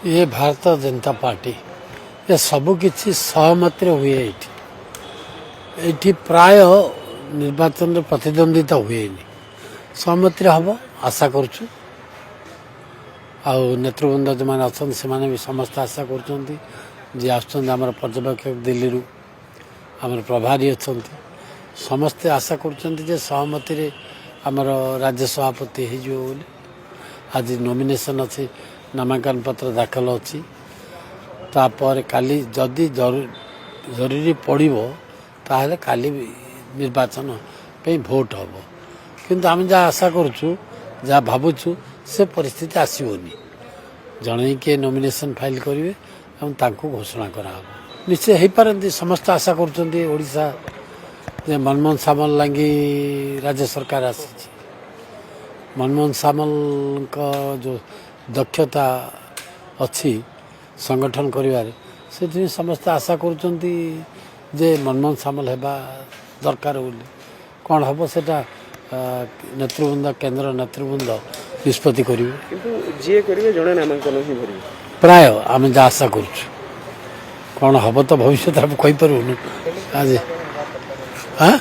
ये भारतीय जनता पार्टी ये सबकि सहमति हुए ये प्राय निर्वाचन में प्रतिद्वंदिता हुए सहमति हम आशा करुचु नेतृवृंद जो मैंने अच्छा से भी समस्त आशा कर आम पर्यवेक्षक दिल्ली आम प्रभारी अच्छा समस्ते आशा कर सहमति आमर राज्य सभापति हो आज नॉमिनेशन अच्छी नामांकन पत्र दाखल अच्छी तापर काली जदि जरूरी पड़ो ताहले काली निर्वाचन पे भोट हम किंतु आम जहाँ आशा करुचु जहाँ भावुचु से परिस्थिति आसोनी जड़े किए नॉमिनेशन फाइल करेंगे और घोषणा कराव निश्चय हो पारती समस्त आशा करोडिशा मनमोहन सामल लगी राज्य सरकार आसी मनमोहन सामल का जो दक्षता अच्छी संगठन करिवारे से समस्त आशा करुँचे जे मनमोहन सामल हेबा दरकार बोली कौन हम से नेतृवृंद केंद्र नेतृवृंद निष्पत्ति करेंगे जड़े नामांकन ही भर प्राय आम जहाँ आशा करुँ कौन हम तो भविष्य आप कहीपरूँ आज हाँ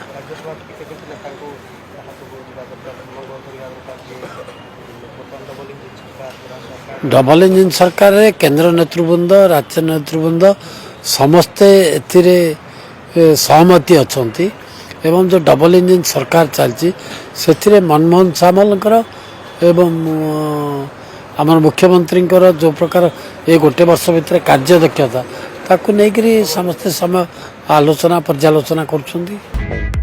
डबल इंजिन सरकार रे केंद्र नेतृवृंद राज्य नेतृवृंद समस्ते एथिरे सहमति अच्छी एवं जो डबल इंजिन सरकार चलती से मनमोहन सामल एवं आम मुख्यमंत्री जो प्रकार ये गोटे वर्ष भितर कार्य दक्षता ताकू नहीं समस्ते समय आलोचना पर्यालोचना कर